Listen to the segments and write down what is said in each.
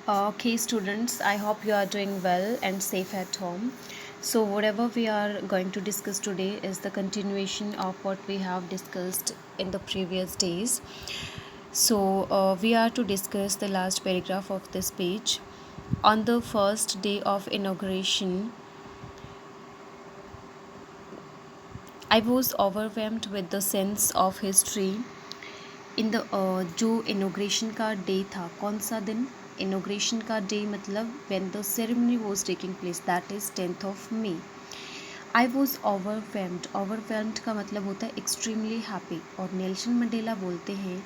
Okay, students, I hope you are doing well and safe at home. So, whatever we are going to discuss today is the continuation of what we have discussed in the previous days. So, we are to discuss the last paragraph of this page. On the first day of inauguration, I was overwhelmed with the sense of history in the जो inauguration का day था कौन सा दिन inauguration का day मतलब when the ceremony was taking place that is 10th of May I was overwhelmed का मतलब होता है एक्सट्रीमली हैप्पी और नेल्सन मंडेला बोलते हैं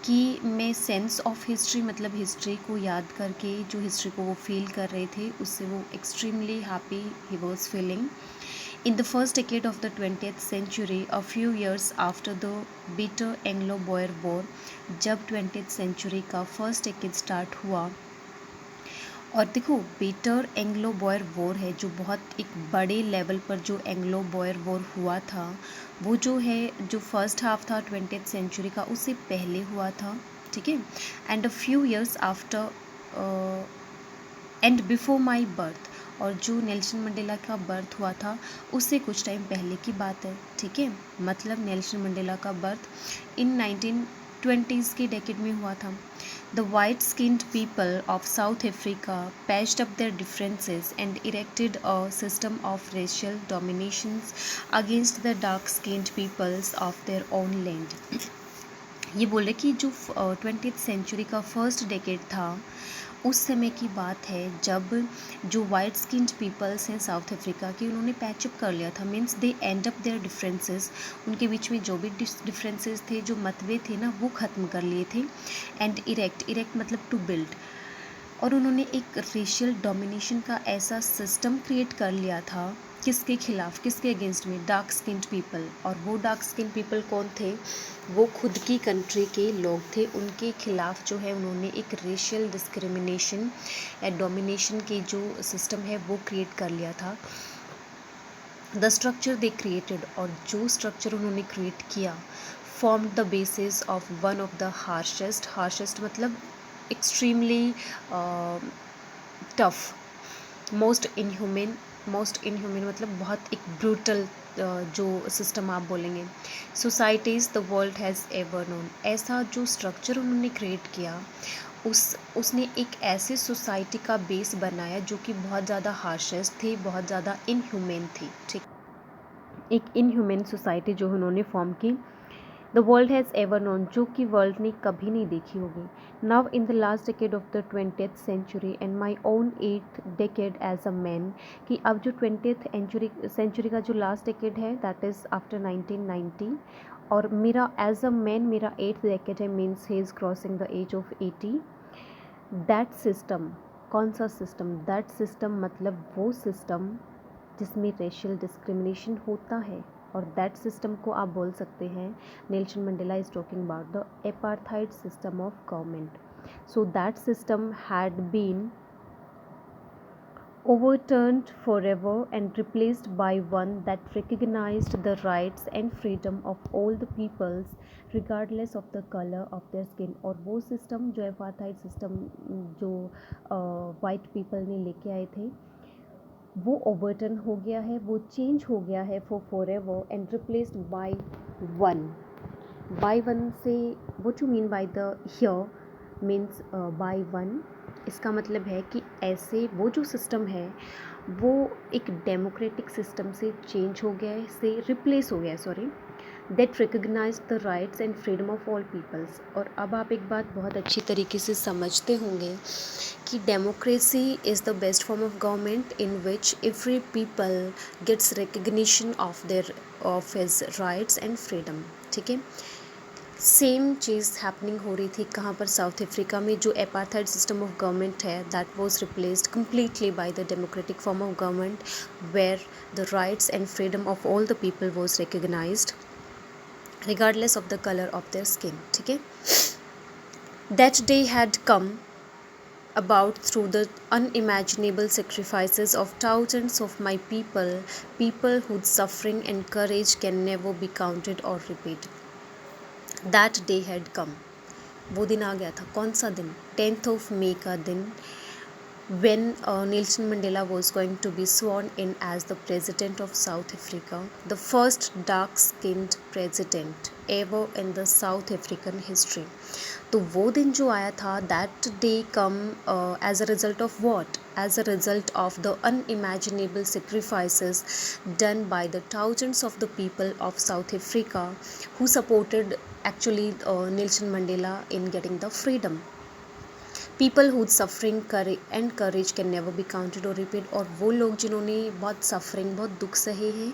कि मैं सेंस ऑफ हिस्ट्री मतलब हिस्ट्री को याद करके जो हिस्ट्री को वो फील कर रहे थे उससे वो extremely happy he was feeling In the first decade of the 20th century, a few years after the bitter Anglo-Boer War, जब 20th century का फर्स्ट decade स्टार्ट हुआ और देखो बिटर एंग्लो बॉयर वॉर है जो बहुत एक बड़े लेवल पर जो एंग्लो बॉयर वॉर हुआ था वो जो है जो फर्स्ट हाफ था 20th सेंचुरी का उससे पहले हुआ था ठीक है and a few years after and before my birth और जो नेल्सन मंडेला का बर्थ हुआ था उससे कुछ टाइम पहले की बात है ठीक है मतलब नेल्सन मंडेला का बर्थ इन 1920s के डेकेड में हुआ था the white skinned people of South Africa patched up their differences and erected a system of racial dominations against the dark skinned peoples of their own land ये बोले कि जो 20th सेंचुरी का फर्स्ट डेकेड था उस समय की बात है जब जो वाइट स्किन्ड पीपल्स हैं साउथ अफ्रीका के उन्होंने पैचअप कर लिया था means they and up their differences उनके बीच में जो भी डिफरेंसेस थे जो मतभेद थे ना वो ख़त्म कर लिए थे एंड इरेक्ट मतलब टू बिल्ड और उन्होंने एक रेशियल डोमिनेशन का ऐसा सिस्टम क्रिएट कर लिया था किसके खिलाफ किसके अगेंस्ट में डार्क स्किन्ड पीपल और वो डार्क स्किन पीपल कौन थे वो खुद की कंट्री के लोग थे उनके खिलाफ जो है उन्होंने एक रेशियल डिस्क्रिमिनेशन या डोमिनेशन की जो सिस्टम है वो क्रिएट कर लिया था द स्ट्रक्चर दे क्रिएटेड और जो स्ट्रक्चर उन्होंने क्रिएट किया form the basis of one of the harshest मतलब एक्सट्रीमली टफ मोस्ट इनह्यूमन मतलब बहुत एक ब्रूटल जो सिस्टम आप बोलेंगे societies the world has ever known ऐसा जो स्ट्रक्चर उन्होंने क्रिएट किया उसने एक ऐसे सोसाइटी का बेस बनाया जो कि बहुत ज़्यादा हार्शेस्ट थी बहुत ज़्यादा इनह्यूमन थी ठीक एक इनह्यूमन सोसाइटी जो उन्होंने फॉर्म की the world has ever known जो कि वर्ल्ड ने कभी नहीं देखी होगी now in the last decade of the 20th century and my own 8th decade as a man कि अब जो 20th सेंचुरी का जो लास्ट डेकेड है दैट इज़ आफ्टर 1990 और मेरा एज अ मैन मेरा 8th डेकेड है means he is crossing the age of 80 that system कौन सा सिस्टम दैट सिस्टम मतलब वो सिस्टम जिसमें रेशियल डिस्क्रिमिनेशन होता है और दैट सिस्टम को आप बोल सकते हैं Nelson Mandela is talking about the apartheid system of government so that system had been overturned forever and replaced by one that recognized the rights and freedom of all the peoples regardless of the color of their skin और वो system जो apartheid system जो white people ने लेके आए थे वो overturn हो गया है वो चेंज हो गया है for ever and replaced by one से what you mean by the here means by one इसका मतलब है कि ऐसे वो जो सिस्टम है वो एक डेमोक्रेटिक सिस्टम से चेंज हो गया है से रिप्लेस हो गया है sorry that recognise the rights and freedom of all peoples और अब आप एक बात बहुत अच्छी तरीके से समझते होंगे कि democracy is the best form of government in which every people gets recognition of his rights and freedom ठीक है सेम चीज़ हैपनिंग हो रही थी कहाँ पर साउथ अफ्रीका में जो एपार्थाइड सिस्टम ऑफ गवर्नमेंट है that was replaced completely by the democratic form of government where the rights and freedom of all the people was recognised regardless of the color of their skin ठीक है that day had come about through the unimaginable sacrifices of thousands of my people whose suffering and courage can never be counted or repeated that day had come वो दिन आ गया था कौन सा दिन 10th of May का दिन when Nelson Mandela was going to be sworn in as the president of South Africa, the first dark-skinned president ever in the South African history. तो वो दिन जो आया था, that day come as a result of what? As a result of the unimaginable sacrifices done by the thousands of the people of South Africa who supported actually Nelson Mandela in getting the freedom. People hood suffering and courage can never be counted और repeat. और वो लोग जिन्होंने बहुत suffering, बहुत दुख सहे हैं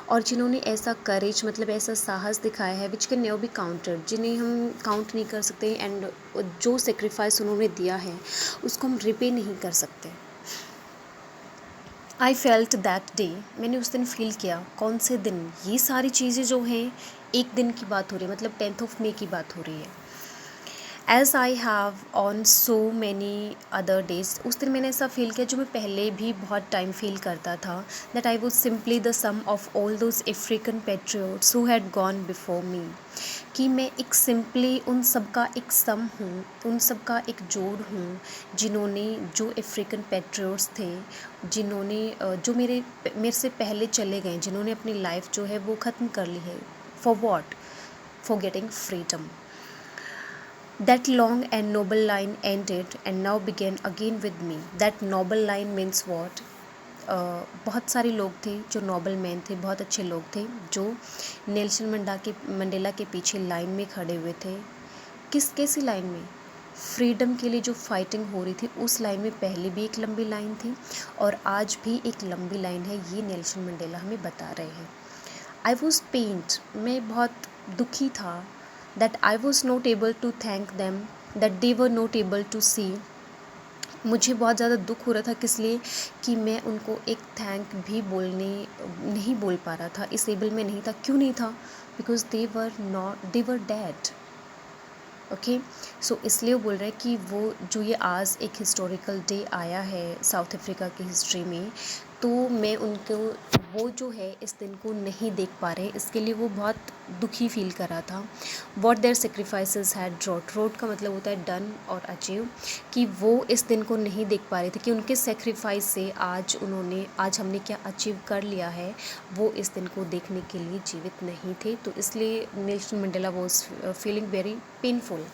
और जिन्होंने ऐसा करेज मतलब ऐसा साहस दिखाया है which can never be counted, जिन्हें हम काउंट नहीं कर सकते, एंड जो सेक्रीफाइस उन्होंने दिया है उसको हम रिपे नहीं कर सकते। आई फेल्ट दैट डे, मैंने उस दिन फील किया। कौन से दिन? ये सारी चीज़ें जो हैं एक दिन की बात हो रही है, मतलब 10th May की बात हो रही है। As I have on so many other days, उस दिन मैंने ऐसा फील किया जो मैं पहले भी बहुत टाइम फील करता था, that I was simply the sum of all those African patriots who had gone before me, कि मैं एक सिंपली उन सब का एक सम हूँ, उन सब का एक जोड़ हूँ जिन्होंने, जो अफ्रीकन पेट्रियोट्स थे, जिन्होंने जो मेरे से पहले चले गए, जिन्होंने अपनी लाइफ जो है वो ख़त्म कर ली है। For what? For getting freedom. That long and noble line ended and now began again with me. That noble line means what? बहुत सारे लोग थे जो नोबल मैन थे, बहुत अच्छे लोग थे जो नेल्सन मंडेला के पीछे लाइन में खड़े हुए थे। कैसी लाइन में? फ्रीडम के लिए जो फाइटिंग हो रही थी उस लाइन में पहले भी एक लंबी लाइन थी और आज भी एक लंबी लाइन है, ये नेल्सन मंडेला हमें बता रहे हैं। आई वॉज पेन्ड, मैं बहुत दुखी था, that I was not able to thank them, that they were not able to see। मुझे बहुत ज़्यादा दुख हो रहा था, किस लिए? कि मैं उनको एक थैंक भी नहीं बोल पा रहा था, इस एबल में नहीं था। क्यों नहीं था? Because they were dead. Okay, so इसलिए वो बोल रहे हैं कि वो जो ये आज एक हिस्टोरिकल डे आया है साउथ अफ्रीका की हिस्ट्री में, तो मैं उनको वो जो है इस दिन को नहीं देख पा रहे, इसके लिए वो बहुत दुखी फील कर रहा था। What their sacrifices had wrought का मतलब होता है डन और अचीव, कि वो इस दिन को नहीं देख पा रहे थे कि उनके सेक्रीफाइस से आज हमने क्या अचीव कर लिया है, वो इस दिन को देखने के लिए जीवित नहीं थे। तो इसलिए Nelson Mandela was feeling very painful.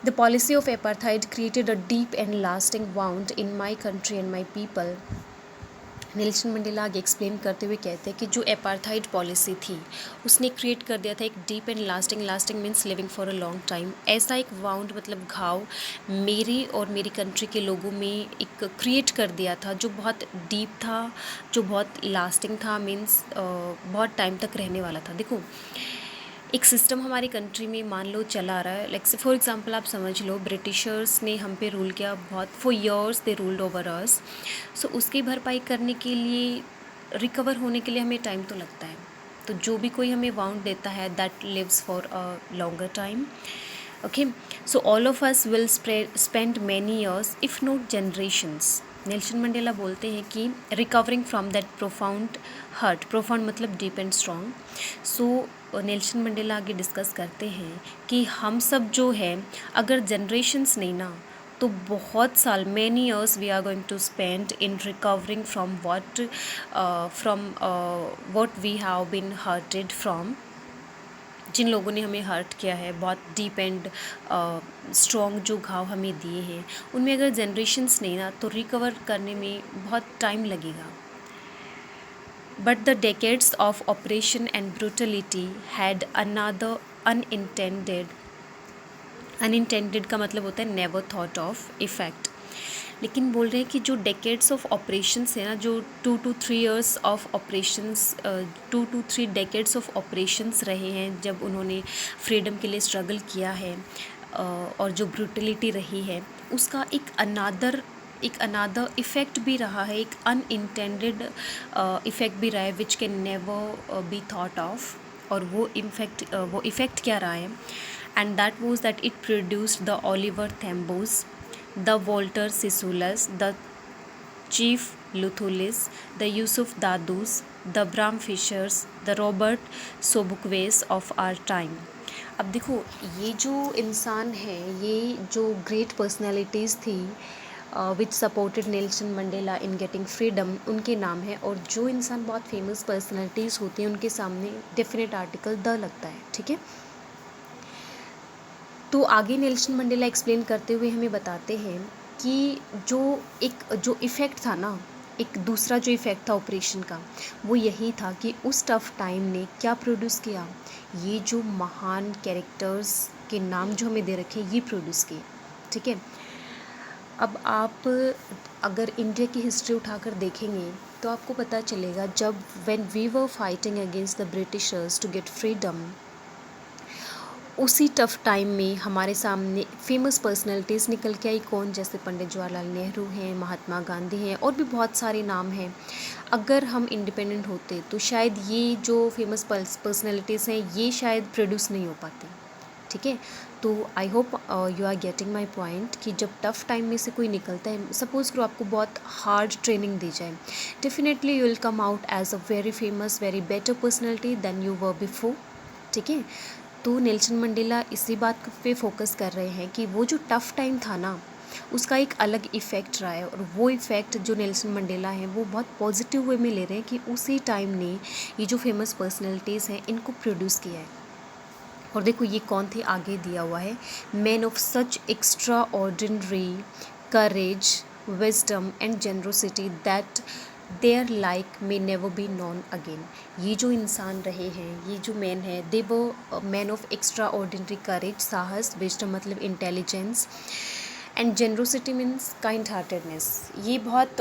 The policy of apartheid created a deep and lasting wound in my country and my people। Nelson Mandela आगे एक्सप्लेन करते हुए कहते हैं कि जो एपार्थाइड पॉलिसी थी उसने क्रिएट कर दिया था एक deep and lasting means living for a long time. ऐसा एक वाउंड मतलब घाव मेरी और मेरी कंट्री के लोगों में एक क्रिएट कर दिया था जो बहुत डीप था, जो बहुत लास्टिंग था, मीन्स बहुत टाइम तक रहने वाला था। देखो, एक सिस्टम हमारी कंट्री में मान लो चला आ रहा है, लाइक फॉर एग्जांपल आप समझ लो ब्रिटिशर्स ने हम पे रूल किया बहुत, for years they ruled over us. So उसकी भरपाई करने के लिए, रिकवर होने के लिए हमें टाइम तो लगता है। तो जो भी कोई हमें वाउंड देता है that lives for a longer time. Okay, so all of us will spend many years if not generations. Nelson Mandela बोलते हैं कि recovering from that profound hurt, profound मतलब deep and strong. So Nelson Mandela आगे discuss करते हैं कि हम सब जो है अगर जनरेशन्स नहीं ना, तो बहुत साल, many years we are going to spend in recovering from what we have been hurted from. जिन लोगों ने हमें हर्ट किया है, बहुत डीप एंड स्ट्रॉन्ग जो घाव हमें दिए हैं, उनमें अगर जनरेशन्स नहीं ना तो रिकवर करने में बहुत टाइम लगेगा। But the decades of oppression and brutality had another unintended का मतलब होता है never thought of effect। लेकिन बोल रहे हैं कि जो डेकेड्स ऑफ ऑपरेशंस है ना, जो 2 to 3 years of operations, 2 to 3 decades of operations रहे हैं जब उन्होंने फ्रीडम के लिए स्ट्रगल किया है, और जो ब्रूटलिटी रही है उसका एक अनादर इफ़ेक्ट भी रहा है, एक अनइंटेंडेड इफ़ेक्ट भी रहा है which can never be thought of. और वो इफ़ेक्ट क्या रहा है? And that was that it produced the Oliver Tambos, the Walter Sisulus, the Chief Luthulis, the Yusuf Dadoos, the Bram Fischers, the Robert Sobukwes of our time. अब देखो, ये जो इंसान है, ये जो ग्रेट पर्सनैलिटीज़ थी, which supported Nelson Mandela in getting freedom, उनके नाम है। और जो इंसान बहुत फेमस पर्सनैलिटीज़ होती हैं उनके सामने डेफिनेट आर्टिकल द लगता है, ठीक है। तो आगे नेल्सन मंडेला एक्सप्लेन करते हुए हमें बताते हैं कि जो इफ़ेक्ट था ना, एक दूसरा जो इफ़ेक्ट था ऑपरेशन का, वो यही था कि उस टफ टाइम ने क्या प्रोड्यूस किया, ये जो महान कैरेक्टर्स के नाम जो हमें दे रखे ये प्रोड्यूस किए, ठीक है। अब आप अगर इंडिया की हिस्ट्री उठाकर देखेंगे तो आपको पता चलेगा, जब when we were fighting against the Britishers to get freedom, उसी टफ टाइम में हमारे सामने फेमस पर्सनैलिटीज़ निकल के आई। कौन? जैसे पंडित जवाहरलाल नेहरू हैं, महात्मा गांधी हैं, और भी बहुत सारे नाम हैं। अगर हम इंडिपेंडेंट होते तो शायद ये जो फेमस पर्सनैलिटीज़ हैं ये शायद प्रोड्यूस नहीं हो पाती, ठीक है। तो I hope you are getting my point कि जब टफ टाइम में से कोई निकलता है, सपोज़ करो आपको बहुत हार्ड ट्रेनिंग दी जाए, definitely you will come out as a very famous, very better personality than you were before, ठीक है। तो नेल्सन मंडेला इसी बात पे फोकस कर रहे हैं कि वो जो टफ टाइम था ना, उसका एक अलग इफ़ेक्ट रहा है, और वो इफ़ेक्ट जो नेल्सन मंडेला हैं वो बहुत पॉजिटिव वे में ले रहे हैं कि उसी टाइम ने ये जो फेमस पर्सनैलिटीज़ हैं इनको प्रोड्यूस किया है। और देखो ये कौन थे, आगे दिया हुआ है, man of such extraordinary courage, wisdom and generosity that their like may never be known again. ये जो इंसान रहे हैं, ये जो मैन है, दे वो मैन ऑफ एक्स्ट्रा ऑर्डिनरी करेज, साहस, विजडम मतलब intelligence, and generosity means kind heartedness. ये बहुत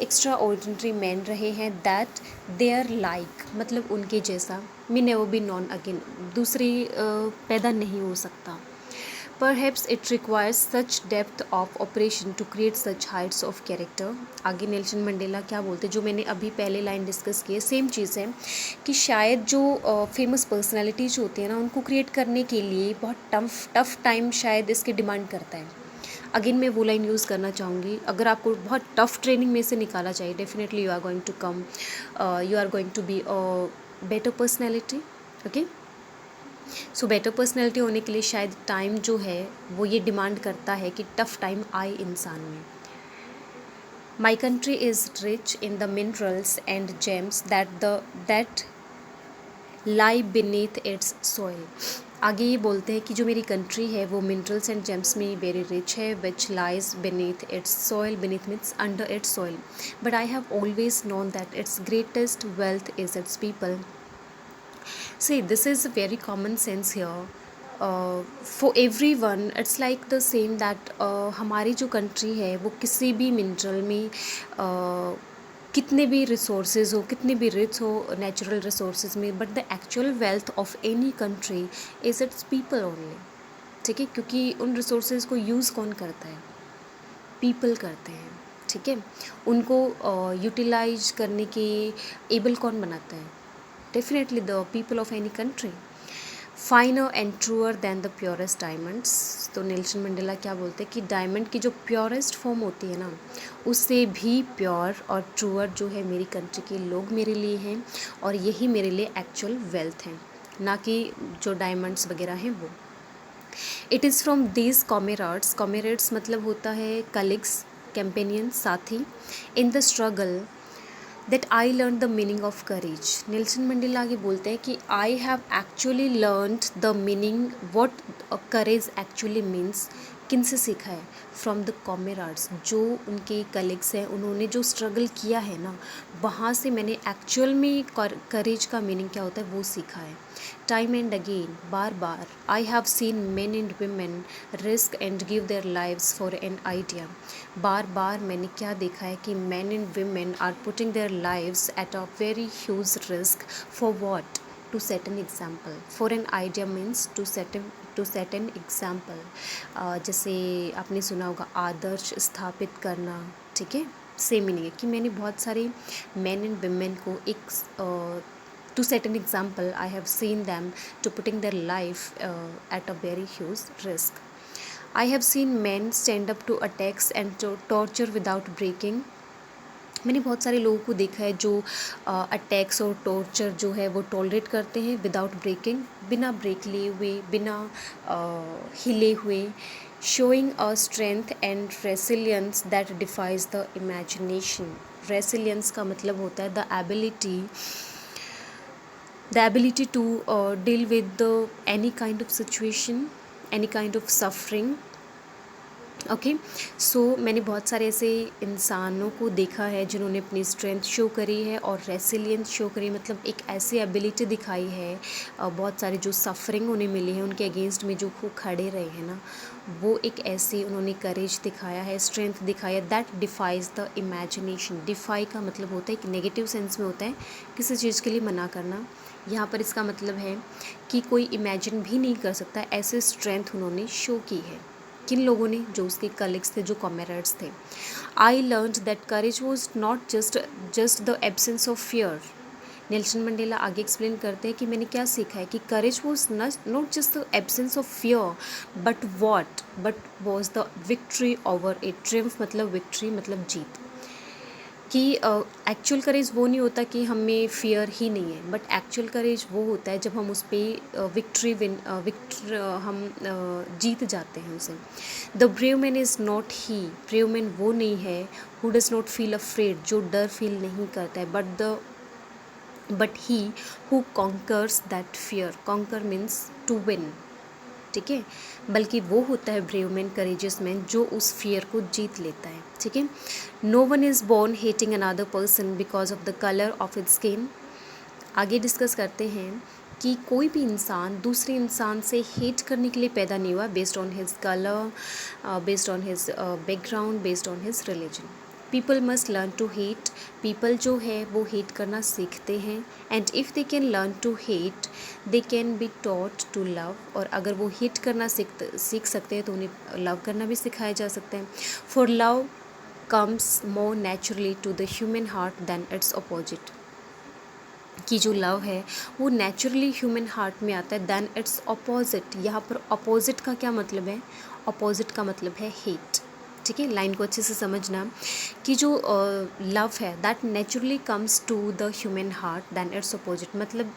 एक्स्ट्रा ऑर्डिनरी मैन रहे हैं, दैट देयर लाइक मतलब उनके जैसा, मे नेवर बी नॉन अगेन, दूसरी पैदा नहीं हो सकता। Perhaps it requires such depth of operation to create such heights of character। आगे नेल्सन मंडेला क्या बोलते हैं, जो मैंने अभी पहले लाइन डिस्कस की है, सेम चीज़ है कि शायद जो फेमस पर्सनालिटीज होती है ना, उनको क्रिएट करने के लिए बहुत टफ टाइम शायद इसकी डिमांड करता है। अगेन मैं वो लाइन यूज़ करना चाहूँगी, अगर आपको बहुत टफ ट्रेनिंग में से निकाला जाए, definitely you are going to come, you are going to be a better personality, okay. So better personality होने के लिए शायद टाइम जो है वो ये डिमांड करता है कि टफ टाइम आए इंसान में। My country is rich in the minerals and James that lie beneath it's soil. आगे ये बोलते हैं कि जो मेरी कंट्री है वो मिनरल्स एंड जेम्स में वेरी रिच है, which lies beneath it's soil, beneath means under its soil, but I have always known that it's greatest wealth is it's people. See, this is a very common sense here. For everyone, it's like the same that हमारी जो country है वो किसी भी mineral में कितने भी resources हो, कितने भी रिच हो नेचुरल रिसोर्सेज में, but the actual wealth of any country is it's people only, ठीक है। क्योंकि उन रिसोर्सेज को यूज़ कौन करता है? पीपल करते हैं, ठीक है। उनको यूटिलाइज करने के एबल कौन बनाता है? Definitely the people of any country. Finer and truer than the purest diamonds। तो नेल्सन मंडेला क्या बोलते हैं कि डायमंड की जो प्योरेस्ट फॉर्म होती है ना, उससे भी प्योर और ट्रूअर जो है मेरी कंट्री के लोग मेरे लिए हैं, और यही मेरे लिए एक्चुअल वेल्थ हैं, ना कि जो डायमंड्स वगैरह हैं वो। इट इज़ फ्रॉम दीज कॉमेराड्स, कॉमेराड्स मतलब होता है कलीग्स, कैंपेनियंस, साथी, in the struggle that I learn the meaning of courage. Nelson Mandela आगे बोलते हैं कि I have actually learned the meaning what courage actually means. किन से सीखा है? फ्रॉम द कॉमेराड्स, जो उनके कलीग्स हैं, उन्होंने जो स्ट्रगल किया है ना, वहाँ से मैंने एक्चुअल में करेज का मीनिंग क्या होता है वो सीखा है। टाइम एंड अगेन, बार बार, I have seen men and women risk and give their lives for an idea. बार बार मैंने क्या देखा है कि man and women are putting their lives at a very huge risk for what? To set an example. For an idea means to set an example. जैसे आपने सुना होगा आदर्श स्थापित करना, ठीक है। सेम मीनिंग है कि मैंने बहुत सारे मैन एंड वुमेन को एक to set an example, I have seen them to putting their life at a very huge risk. I have seen men stand up to attacks and to torture without breaking। मैंने बहुत सारे लोगों को देखा है जो अटैक्स और torture जो है वो टॉलरेट करते हैं विदाउट ब्रेकिंग, बिना ब्रेक लिए हुए, बिना हिले हुए, showing a strength and resilience that defies the imagination. Resilience का मतलब होता है the ability to deal with any kind of situation, any kind of suffering. Okay, so मैंने बहुत सारे ऐसे इंसानों को देखा है जिन्होंने अपनी स्ट्रेंथ शो करी है और रेसिलियंस शो करी, मतलब एक ऐसी एबिलिटी दिखाई है। बहुत सारे जो सफरिंग उन्हें मिली है उनके अगेंस्ट में जो वो खड़े रहे हैं ना, वो एक ऐसी उन्होंने करेज दिखाया है, स्ट्रेंथ दिखाया है that defies the imagination. Defy का मतलब होता है एक नेगेटिव सेंस में होता है किसी चीज़ के लिए मना करना। यहाँ पर इसका मतलब है कि कोई इमेजिन भी नहीं कर सकता, ऐसे स्ट्रेंथ उन्होंने शो की है। किन लोगों ने? जो उसके कलीग्स थे, जो कॉमरेड्स थे। I learn that courage was not just the absence of fear. Nelson Mandela आगे एक्सप्लेन करते हैं कि मैंने क्या सीखा है कि courage was not just the absence of fear but was the victory over a triumph, मतलब विक्ट्री मतलब जीत। कि एक्चुअल करेज वो नहीं होता कि हमें फियर ही नहीं है, बट एक्चुअल करेज वो होता है जब हम उस पर हम जीत जाते हैं उसे। The brave man is not he, brave man वो नहीं है who does not feel afraid, जो डर फील नहीं करता है, but he who conquers that fear. Conquer means to win, ठीक है, बल्कि वो होता है ब्रेव मैन, करेजियस मैन, जो उस फियर को जीत लेता है, ठीक है। No one is born hating another person because of the colour of its skin. आगे डिस्कस करते हैं कि कोई भी इंसान दूसरे इंसान से हेट करने के लिए पैदा नहीं हुआ based on his colour, based on his background, based on his religion. People must learn to hate, people जो है वो हेट करना सीखते हैं। And if they can learn to hate they can be taught to love, और अगर वो hate करना सीख सकते हैं तो उन्हें लव करना भी सिखाया जा सकता है। For love comes more naturally to the human heart than its opposite. कि जो लव है वो नेचुरली ह्यूमन हार्ट में आता है दैन इट्स अपोजिट। यहाँ पर अपोजिट का क्या मतलब है? अपोजिट का मतलब है हेट, ठीक है। लाइन को अच्छे से समझना कि जो लव है that naturally comes to the human heart than its opposite, मतलब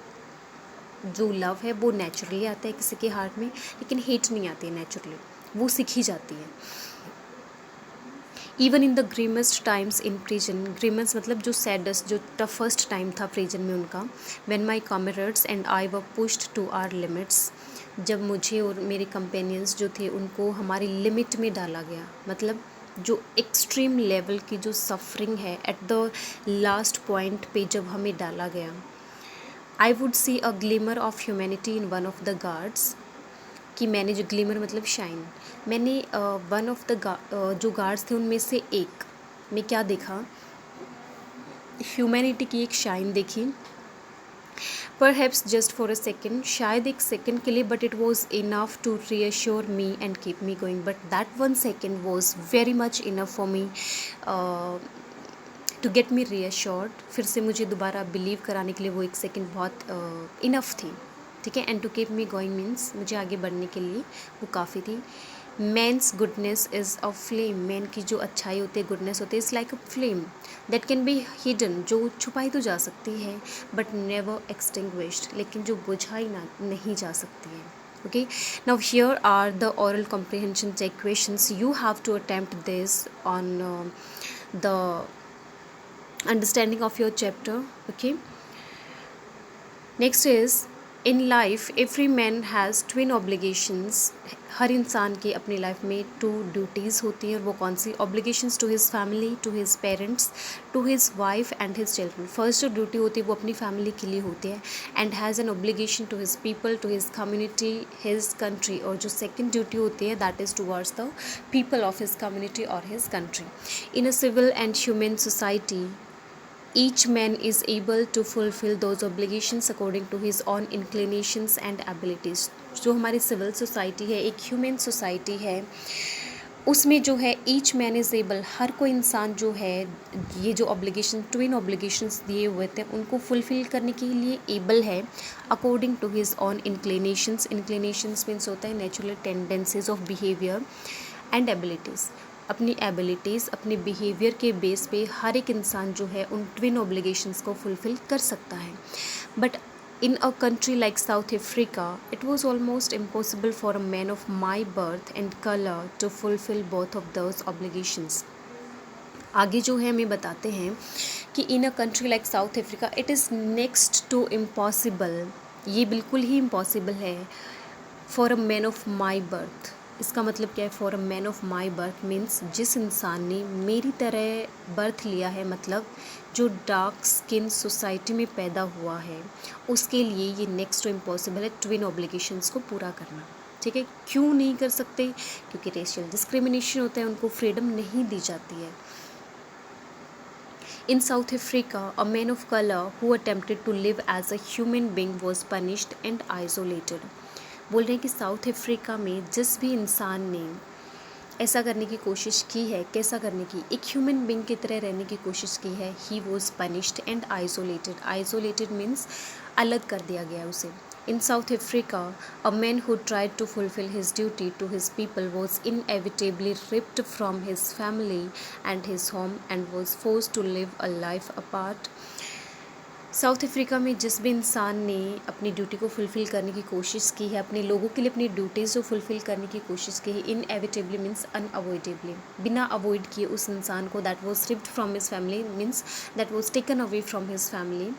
जो लव है वो नेचुरली आता है किसी के हार्ट में, लेकिन हेट नहीं आती है नेचुरली, वो सीखी जाती है। Even in the grimmest times in prison, grimmest मतलब जो सैडेस्ट, जो टफेस्ट टाइम था प्रिजन में उनका, when my comrades and I were pushed to our limits, जब मुझे और मेरे कंपेनियंस जो थे उनको हमारी लिमिट में डाला गया, मतलब जो एक्सट्रीम लेवल की जो सफरिंग है एट द लास्ट पॉइंट पे जब हमें डाला गया। I would see a glimmer of humanity in one of the guards, कि मैंने जो ग्लिमर मतलब शाइन, मैंने वन ऑफ द जो गार्ड्स थे उनमें से एक में क्या देखा? ह्यूमैनिटी की एक शाइन देखी। Perhaps just for a second, शायद एक सेकेंड के लिए, but it was enough to reassure me and keep me going, but that 1 second was very much enough for me to get me reassured. फिर से मुझे दोबारा believe कराने के लिए वो 1 सेकेंड बहुत इनफ थी, ठीक है। And to keep me going means मुझे आगे बढ़ने के लिए वो काफ़ी थी। Man's goodness is a flame, man की जो अच्छाई होती है, गुडनेस होती है, is like a flame that can be hidden, जो छुपाई तो जा सकती है बट नेवर एक्सटिंग्विश्ड, लेकिन जो बुझाई ना नहीं जा सकती है। Okay, now here are the oral comprehension check questions, you have to attempt this on the understanding of your chapter. Okay, next is in life every man has twin obligations, हर इंसान की अपनी लाइफ में 2 duties होती हैं, और वो कौन सी? Obligations to his family, to his parents, to his wife and his children. First जो ड्यूटी होती है वो अपनी फैमिली के लिए होती है, and has an obligation to his people, to his community, his country, और जो सेकेंड ड्यूटी होती है that is towards the people of his community और his country. In a civil and human society each man is able to fulfill those obligations according to his own inclinations and abilities। जो हमारी civil society है, एक human society है, उसमें जो है each man is able, हर कोई इंसान जो है ये जो ऑब्लिगेशन, ट्विन ऑब्लिगेशंस दिए हुए थे उनको फुलफ़िल करने के लिए एबल है according to his own inclinations. Inclinations means होता है natural tendencies of behaviour and abilities. अपनी एबिलिटीज़, अपने बिहेवियर के बेस पे हर एक इंसान जो है उन ट्विन ऑब्लिगेशंस को फुलफ़िल कर सकता है। But In a country like South Africa, it was almost impossible for a man of my birth and color to fulfill both of those obligations. आगे जो है हमें बताते हैं कि in a country like South Africa it is next to impossible, ये बिल्कुल ही इम्पॉसिबल है for a man of my birth. इसका मतलब क्या है? For a man of my birth means जिस इंसान ने मेरी तरह बर्थ लिया है, मतलब जो डार्क स्किन सोसाइटी में पैदा हुआ है, उसके लिए ये नेक्स्ट टू इम्पॉसिबल है ट्विन ऑब्लिगेशंस को पूरा करना। ठीक है, क्यों नहीं कर सकते? क्योंकि रेशियल डिस्क्रिमिनेशन होता है, उनको फ्रीडम नहीं दी जाती है। In South Africa, a man of color who attempted to live as a human being was punished and isolated. बोल रहे हैं कि साउथ अफ्रीका में जिस भी इंसान ने ऐसा करने की कोशिश की है, कैसा करने की, एक ह्यूमन बींग की तरह रहने की कोशिश की है, he was punished and isolated. Isolated means अलग कर दिया गया उसे। In South Africa, a man who tried to fulfill his duty to his people was inevitably ripped from his family and his home and was forced to live a life apart. South Africa में जिस भी इंसान ने अपनी duty को fulfil करने की कोशिश की है, अपने लोगों के लिए अपनी ड्यूटीज़ को फुलफ़िल करने की कोशिश की है, इनएविटेबली मीन्स अनअवॉइडेबली, बिना अवॉइड किए उस इंसान को, that was ripped from his family means that was taken away from his family,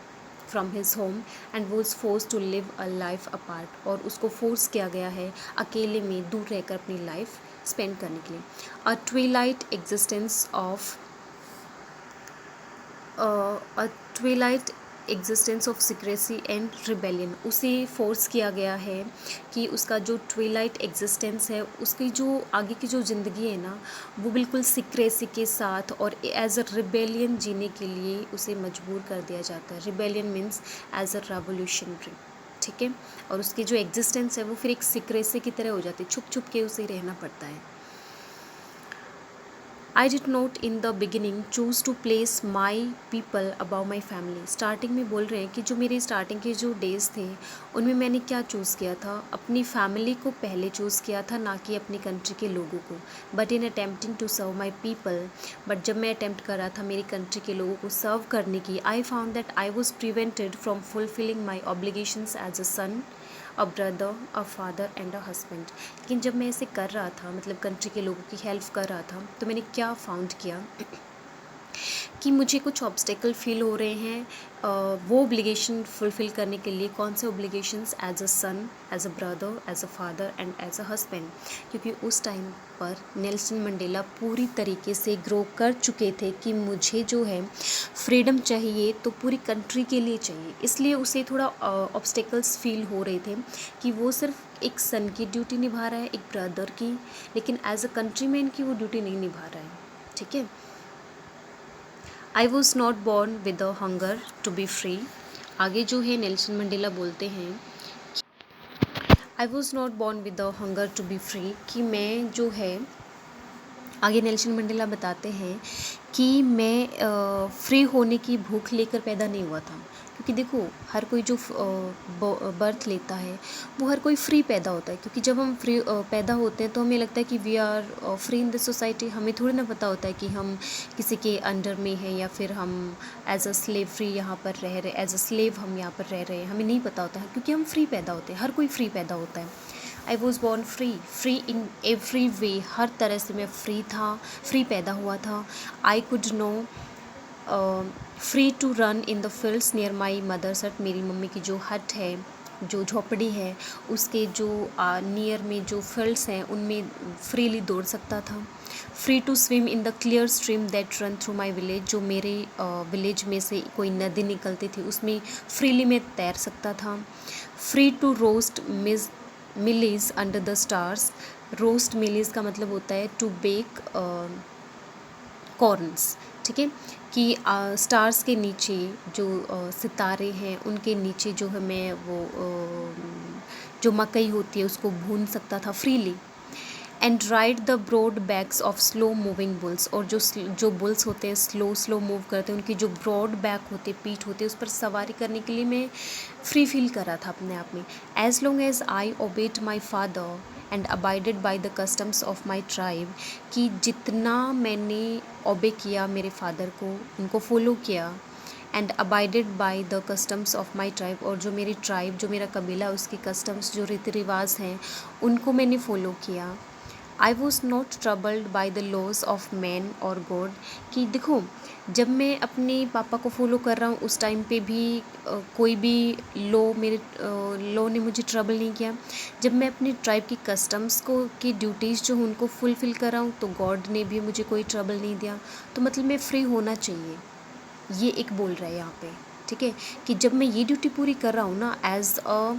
from his home and was force to live a life apart, और उसको फोर्स किया गया है अकेले में दूर रहकर अपनी लाइफ स्पेंड करने के लिए। A twilight existence of a twilight existence of secrecy and rebellion, उसे फोर्स किया गया है कि उसका जो ट्विलाइट एग्जिस्टेंस है, उसकी जो आगे की जो ज़िंदगी है ना, वो बिल्कुल सिक्रेसी के साथ और एज अ रिबेलियन जीने के लिए उसे मजबूर कर दिया जाता है। Rebellion means as a revolutionary, ठीक है, और उसकी जो एग्जिस्टेंस है वो फिर एक सिक्रेसी की तरह हो जाती है, छुप छुप के उसे रहना पड़ता है। I did not in the beginning choose to place my people above my family. Starting में बोल रहे हैं कि जो मेरे स्टार्टिंग के जो डेज़ थे, उनमें मैंने क्या चूज़ किया था? अपनी फैमिली को पहले चूज़ किया था, ना कि अपनी कंट्री के लोगों को। But in attempting to serve my people, but जब मैं अटैम्प्ट कर रहा था मेरी कंट्री के लोगों को सर्व करने की, I found that I was prevented from fulfilling my obligations as a son, a brother, a father and a husband. लेकिन जब मैं ऐसे कर रहा था, मतलब कंट्री के लोगों की हेल्प कर रहा था, तो मैंने क्या फाउंड किया कि मुझे कुछ ऑब्स्टेकल फील हो रहे हैं वो ओब्लिगेशन फुलफ़िल करने के लिए। कौन से obligations? As a son, as a brother, as a father and as a husband. क्योंकि उस टाइम पर नेल्सन मंडेला पूरी तरीके से ग्रो कर चुके थे कि मुझे जो है फ्रीडम चाहिए तो पूरी कंट्री के लिए चाहिए, इसलिए उसे थोड़ा ऑब्स्टेकल्स फील हो रहे थे कि वो सिर्फ एक सन की ड्यूटी निभा रहा है, एक ब्रदर की, लेकिन एज अ कंट्री मैन की वो ड्यूटी नहीं निभा रहा है। ठीक है, I was not born with a hunger to be free. आगे जो है नेल्सन मंडेला बोलते हैं, I was not born with a hunger to be free, कि मैं जो है, आगे नेल्सन मंडेला बताते हैं कि मैं फ्री होने की भूख लेकर पैदा नहीं हुआ था। क्योंकि देखो, हर कोई जो बर्थ लेता है वो हर कोई फ्री पैदा होता है, क्योंकि जब हम फ्री पैदा होते हैं तो हमें लगता है कि we are free in the society. हमें थोड़ी ना पता होता है कि हम किसी के अंडर में हैं या फिर हम एज अ स्लेव फ्री यहाँ पर रह रहे, एज अ स्लेव हम यहाँ पर रह रहे हैं, हमें नहीं पता होता है, क्योंकि हम फ्री पैदा होते हैं, हर कोई फ्री पैदा होता है। I was born free, free in every way, हर तरह से मैं फ्री था, फ्री पैदा हुआ था। I could no free to run in the fields near my mother's hut, मेरी मम्मी की जो हट है, जो झोपड़ी है, उसके जो नियर में जो फील्ड्स हैं उनमें फ्रीली दौड़ सकता था। Free to swim in the clear stream that run through my village, जो मेरे विलेज में से कोई नदी निकलती थी उसमें फ्रीली मैं तैर सकता था। Free to roast mealies under the stars, roast mealies का मतलब होता है टू बेक कॉर्न्स, ठीक है, कि स्टार्स के नीचे जो सितारे हैं उनके नीचे जो है मैं वो जो मकई होती है उसको भून सकता था freely. And ride the broad backs of slow moving bulls, और जो बुल्स होते हैं स्लो मूव करते हैं, उनकी जो ब्रॉड बैक होते पीठ होते उस पर सवारी करने के लिए मैं फ्री फील कर रहा था अपने आप में। As long as I obeyed my father and abided by the customs of my tribe, कि जितना मैंने ओबे किया मेरे फादर को, उनको फॉलो किया and abided by the customs of my tribe, और जो मेरी ट्राइब, जो मेरा कबीला, उसके कस्टम्स, जो रीति रिवाज हैं, उनको मैंने फॉलो किया। I was not troubled by the laws of man or God, कि देखो जब मैं अपने पापा को फॉलो कर रहा हूँ उस टाइम पे भी कोई भी लॉ ने मुझे ट्रबल नहीं किया। जब मैं अपनी ट्राइब की कस्टम्स को की ड्यूटीज़ जो हूँ उनको फुलफ़िल कर रहा हूँ तो गॉड ने भी मुझे कोई ट्रबल नहीं दिया। तो मतलब मैं फ्री होना चाहिए, ये एक बोल रहा है यहाँ पे, ठीक है, कि जब मैं ये ड्यूटी पूरी कर रहा हूँ ना एज अ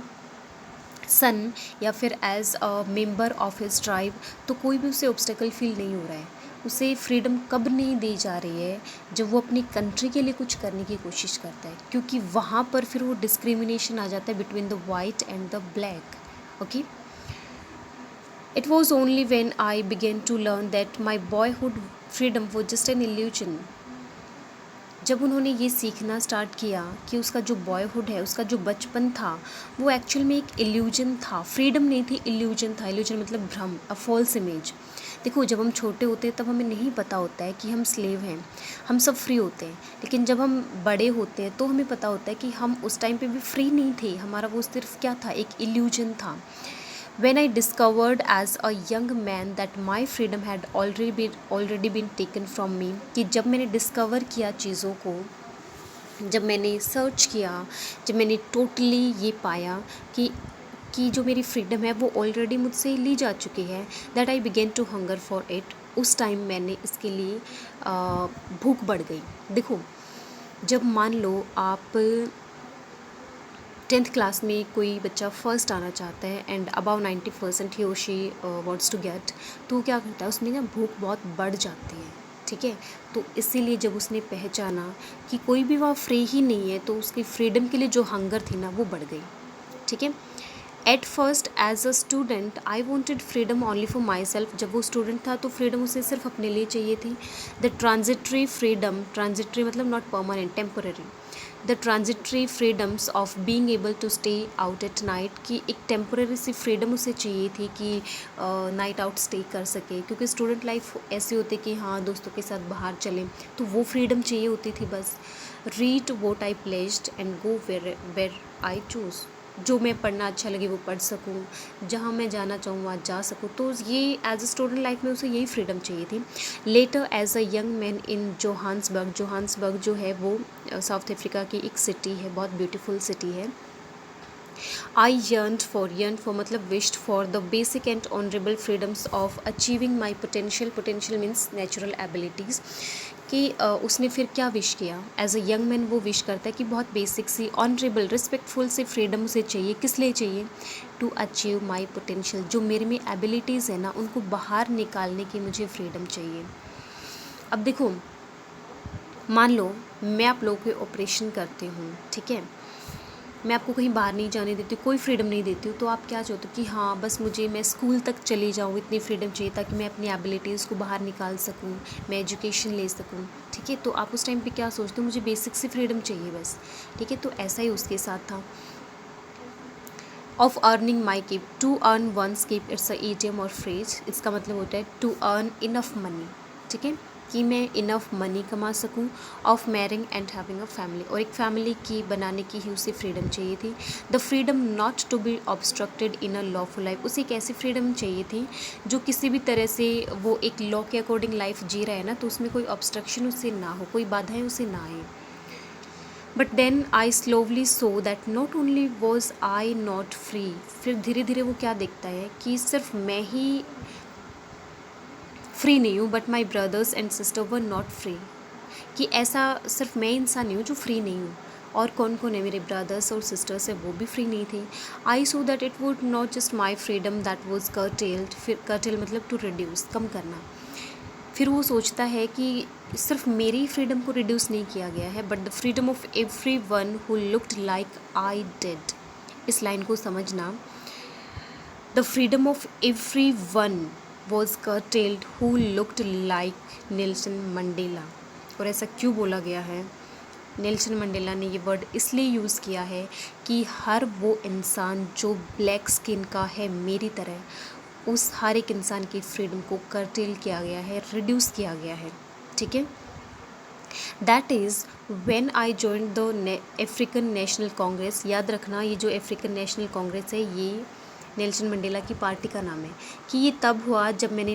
सन या फिर as a member of his tribe, तो कोई भी उसे ऑब्स्टेकल फील नहीं हो रहा है। उसे फ्रीडम कब नहीं दी जा रही है, जब वो अपनी कंट्री के लिए कुछ करने की कोशिश करता है, क्योंकि वहाँ पर फिर वो डिस्क्रिमिनेशन आ जाता है between the white and the black. Okay, it was only when I began to learn that my boyhood freedom was just an illusion. जब उन्होंने ये सीखना स्टार्ट किया कि उसका जो बॉयहुड है, उसका जो बचपन था, वो एक्चुअल में एक इल्यूजन था, फ्रीडम नहीं थी, इल्यूजन था। इल्यूजन मतलब भ्रम, अ फॉल्स इमेज। देखो जब हम छोटे होते हैं तब हमें नहीं पता होता है कि हम स्लेव हैं, हम सब फ्री होते हैं, लेकिन जब हम बड़े होते हैं तो हमें पता होता है कि हम उस टाइम पे भी फ्री नहीं थे, हमारा वो सिर्फ क्या था, एक इल्यूजन था। When I discovered as a young man that my freedom had already been taken from me, कि जब मैंने डिस्कवर किया चीज़ों को, जब मैंने सर्च किया, जब मैंने टोटली ये पाया कि जो मेरी फ्रीडम है वो ऑलरेडी मुझसे ली जा चुकी है, that I began to hunger for it. उस टाइम मैंने इसके लिए भूख बढ़ गई। देखो जब मान लो आप 10th क्लास में कोई बच्चा फर्स्ट आना चाहता है एंड अबाउ 90% ही और शी वांट्स टू गेट, तो क्या करता है, उसमें ना भूख बहुत बढ़ जाती है, ठीक है। तो इसीलिए जब उसने पहचाना कि कोई भी वहाँ फ्री ही नहीं है, तो उसकी फ्रीडम के लिए जो हंगर थी ना वो बढ़ गई, ठीक है। At first as a student I wanted freedom only for myself. जब वो स्टूडेंट था तो फ्रीडम उसे सिर्फ अपने लिए चाहिए थी। द ट्रांजिटरी फ्रीडम, ट्रांजिटरी मतलब not permanent, temporary. The transitory freedoms of being able to stay out at night, की एक टेम्पररी सी फ्रीडम उसे चाहिए थी कि नाइट आउट स्टे कर सके, क्योंकि स्टूडेंट लाइफ ऐसी होती कि हाँ दोस्तों के साथ बाहर चलें, तो वो फ्रीडम चाहिए होती थी बस। Read what I pleased and go where I choose, जो मैं पढ़ना अच्छा लगे वो पढ़ सकूँ, जहाँ मैं जाना चाहूँ वहाँ जा सकूँ, तो ये एज अ स्टूडेंट लाइफ में उसे यही फ्रीडम चाहिए थी। Later as a young man in Johannesburg, Johannesburg जो है वो साउथ अफ्रीका की एक सिटी है, बहुत ब्यूटीफुल सिटी है। आई yearned for मतलब wished for the basic and honorable freedoms of achieving my potential, potential means natural abilities, कि उसने फिर क्या विश किया, एज अ यंग मैन वो विश करता है कि बहुत बेसिक सी, ऑनरेबल, रिस्पेक्टफुल सी फ्रीडम उसे चाहिए। किस लिए चाहिए? टू अचीव माई पोटेंशियल, जो मेरे में एबिलिटीज़ है ना उनको बाहर निकालने की मुझे फ्रीडम चाहिए। अब देखो मान लो मैं आप लोगों के ऑपरेशन करती हूँ, ठीक है, मैं आपको कहीं बाहर नहीं जाने देती, कोई फ्रीडम नहीं देती हूँ, तो आप क्या चाहते हो कि हाँ बस मैं स्कूल तक चली जाऊँ, इतनी फ्रीडम चाहिए ताकि मैं अपनी एबिलिटीज़ को बाहर निकाल सकूँ, मैं एजुकेशन ले सकूँ, ठीक है। तो आप उस टाइम पे क्या सोचते हो, मुझे बेसिक सी फ्रीडम चाहिए बस, ठीक है। तो ऐसा ही उसके साथ था। Of earning my keep, to earn one's keep, it's a idiom or phrase, इसका मतलब होता है टू अर्न इनफ मनी, ठीक है, कि मैं इनफ मनी कमा सकूं। Of marrying and having a family, और एक फैमिली की बनाने की ही उसे फ्रीडम चाहिए थी। The freedom not to be obstructed in a lawful life, उसे एक ऐसी फ्रीडम चाहिए थी जो किसी भी तरह से वो एक लॉ के अकॉर्डिंग लाइफ जी रहा है ना, तो उसमें कोई ऑब्स्ट्रक्शन उसे ना हो, कोई बाधाएं उसे ना आए। But then I slowly saw that not only was I not free, फिर धीरे धीरे वो क्या देखता है कि सिर्फ मैं ही फ्री नहीं हूँ, but my brothers and sister were not free, कि ऐसा सिर्फ मैं इंसान नहीं हूँ जो फ्री नहीं हूँ, और कौन कौन है, मेरे ब्रदर्स और सिस्टर्स है वो भी फ्री नहीं थे। I saw that it would not just my freedom that was curtailed, फिर कर्टेल मतलब टू रिड्यूस, कम करना। फिर वो सोचता है कि सिर्फ मेरी फ्रीडम को रिड्यूस नहीं किया गया है, but the freedom of every one who looked like I did. इस लाइन को समझना, the freedom of every one was curtailed who looked like Nelson Mandela. और ऐसा क्यों बोला गया है? नेल्सन मंडेला ने ये वर्ड इसलिए यूज़ किया है कि हर वो इंसान जो ब्लैक स्किन का है मेरी तरह, उस हर एक इंसान की फ्रीडम को कर्टेल किया गया है, रिड्यूस किया गया है, ठीक है। That is when I joined the African national Congress. याद रखना ये जो अफ्रीकन नेशनल कांग्रेस है ये नेल्सन मंडेला की पार्टी का नाम है, कि ये तब हुआ जब मैंने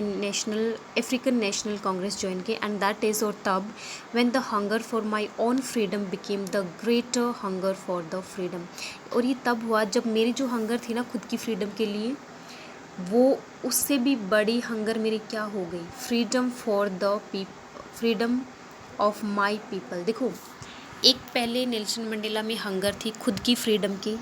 अफ्रीकन नेशनल कांग्रेस ज्वाइन की। एंड दैट इज़ और तब when the hunger for my own freedom became the greater hunger for the freedom. और ये तब हुआ जब मेरी जो हंगर थी ना खुद की फ्रीडम के लिए, वो उससे भी बड़ी हंगर मेरी क्या हो गई, freedom for the freedom of my people. देखो एक पहले नेल्सन मंडेला में हंगर थी खुद की फ्रीडम की,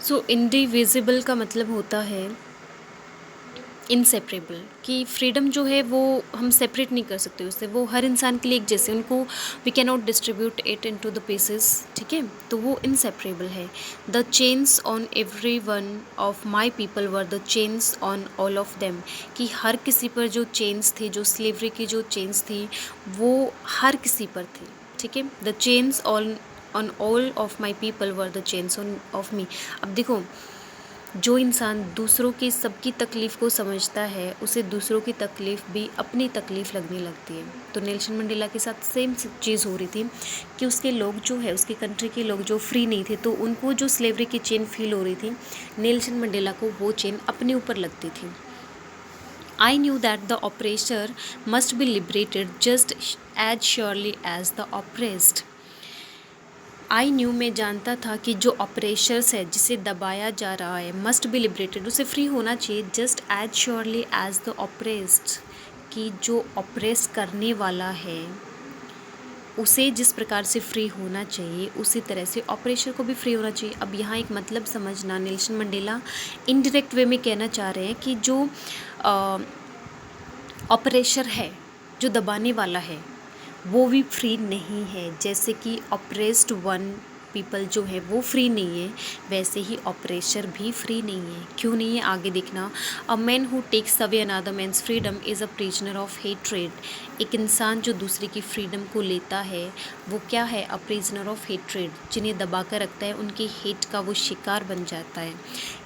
सो इंडिविजिबल का मतलब होता है इनसेपरेबल, कि फ्रीडम जो है वो हम सेपरेट नहीं कर सकते उससे, वो हर इंसान के लिए एक जैसे, उनको we can not distribute it into the pieces, ठीक है, तो वो इनसेपरेबल है। The chains on every one of my people were the chains on all of them, कि हर किसी पर जो चेन्स थी, जो स्लेवरी की जो चेन्स थी वो हर किसी पर थी, ठीक है। The chains on all of my people were the chains on of me. अब देखो जो इंसान दूसरों की सबकी तकलीफ़ को समझता है उसे दूसरों की तकलीफ़ भी अपनी तकलीफ़ लगने लगती है। तो नेल्सन मंडेला के साथ सेम चीज़ हो रही थी कि उसके लोग जो है, उसके कंट्री के लोग जो फ्री नहीं थे, तो उनको जो स्लेवरी की चेन फील हो रही थी, नेल्सन मंडेला को वो चेन अपने ऊपर लगती थी। I knew that the oppressor must be liberated just as surely as the oppressed. I knew में जानता था कि जो ऑपरेशर्स है, जिसे दबाया जा रहा है, मस्ट बी लिबरेटेड, उसे फ्री होना चाहिए, just as surely as the oppressed, कि जो ऑपरेस करने वाला है उसे जिस प्रकार से फ्री होना चाहिए उसी तरह से ऑपरेशर को भी फ्री होना चाहिए। अब यहाँ एक मतलब समझना, नेल्सन मंडेला इनडायरेक्ट वे में कहना चाह रहे हैं कि जो ऑपरेशर है, जो दबाने वाला है, वो भी फ्री नहीं है। जैसे कि ऑपरेस्ड वन पीपल जो है वो फ्री नहीं है, वैसे ही ऑपरेशर भी फ्री नहीं है। क्यों नहीं है आगे देखना। A man who takes away another man's freedom is a prisoner of hatred. एक इंसान जो दूसरे की फ्रीडम को लेता है वो क्या है, अ प्रिजनर ऑफ हेट्रेड। जिन्हें दबा कर रखता है उनके हेट का वो शिकार बन जाता है।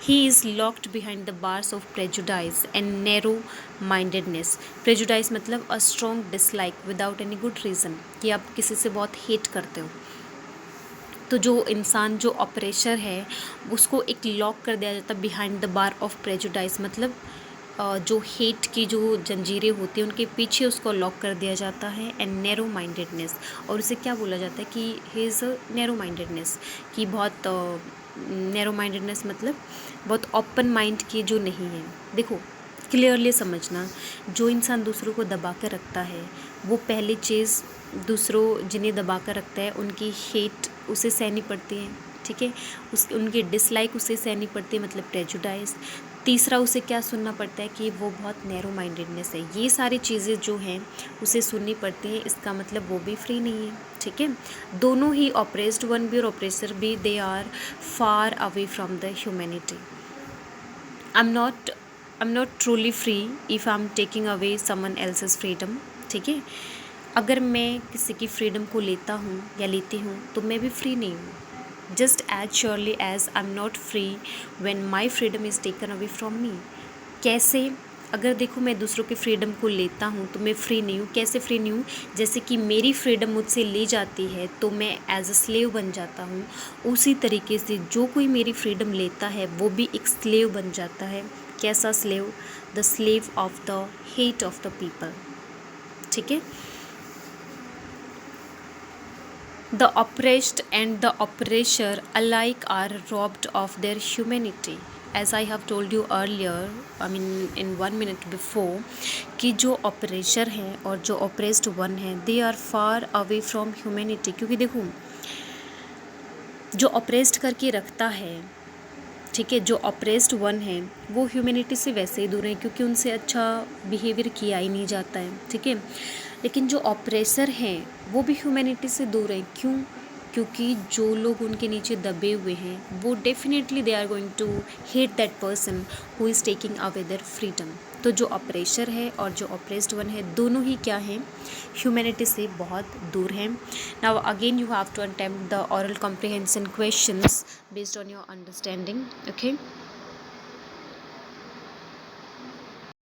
He is locked behind the bars of prejudice and narrow mindedness. Prejudice मतलब a strong dislike without any good reason, कि आप किसी से बहुत हेट करते हो। तो जो इंसान जो ऑपरेशर है उसको एक लॉक कर दिया जाता है behind the bar of prejudice, मतलब जो हेट की जो जंजीरें होती हैं उनके पीछे उसको लॉक कर दिया जाता है। एंड नैरो माइंडेडनेस, और उसे क्या बोला जाता है कि ही इज़ नैरो माइंडेडनेस, कि बहुत नैरो माइंडेडनेस मतलब बहुत ओपन माइंड की जो नहीं है। देखो क्लियरली समझना, जो इंसान दूसरों को दबा कर रखता है वो पहली चीज़ दूसरों जिन्हें दबा कर रखता है उनकी हेट उसे सहनी पड़ती है, ठीक है, उनकी डिसलाइक उसे सहनी पड़ती है, मतलब प्रेजुडाइज। तीसरा उसे क्या सुनना पड़ता है कि वो बहुत नैरो माइंडेडनेस है। ये सारी चीज़ें जो हैं उसे सुननी पड़ती हैं, इसका मतलब वो भी फ्री नहीं है, ठीक है। दोनों ही ऑपरेस्ड वन भी और ऑपरेसर भी, they are far away from the humanity. I am not truly free if I am taking away someone else's freedom, ठीक है। अगर मैं किसी की फ्रीडम को लेता हूँ या लेती हूँ तो मैं भी फ्री नहीं हूँ। Just as surely as I am not free when my freedom is taken away from me. कैसे, अगर देखो मैं दूसरों की फ्रीडम को लेता हूँ तो मैं फ्री नहीं हूँ। कैसे फ्री नहीं हूँ, जैसे कि मेरी फ्रीडम मुझसे ली जाती है तो मैं एज अ स्लेव बन जाता हूँ। उसी तरीके से जो कोई मेरी फ्रीडम लेता है वो भी एक स्लेव बन जाता है। कैसा slave, the slave of the hate of the people, ठीक है। The oppressed and the oppressor alike are robbed of their humanity. As I have told you earlier, I mean in 1 minute before, कि जो ऑपरेशर हैं और जो oppressed one हैं they are far away from humanity. क्योंकि देखो जो ऑपरेस्ड करके रखता है, ठीक है, जो ऑपरेस्ड वन है वो ह्यूमैनिटी से वैसे ही दूर है क्योंकि उनसे अच्छा बिहेवियर किया ही नहीं जाता है, ठीक है। लेकिन जो ऑपरेसर हैं वो भी ह्यूमैनिटी से दूर हैं। क्यों, क्योंकि जो लोग उनके नीचे दबे हुए हैं वो definitely they are going to hate that person who is taking away their freedom. तो जो ऑपरेसर है और जो ऑपरेस्ड वन है दोनों ही क्या हैं, ह्यूमैनिटी से बहुत दूर हैं। Now again you have to attempt the oral comprehension questions based on your understanding, okay.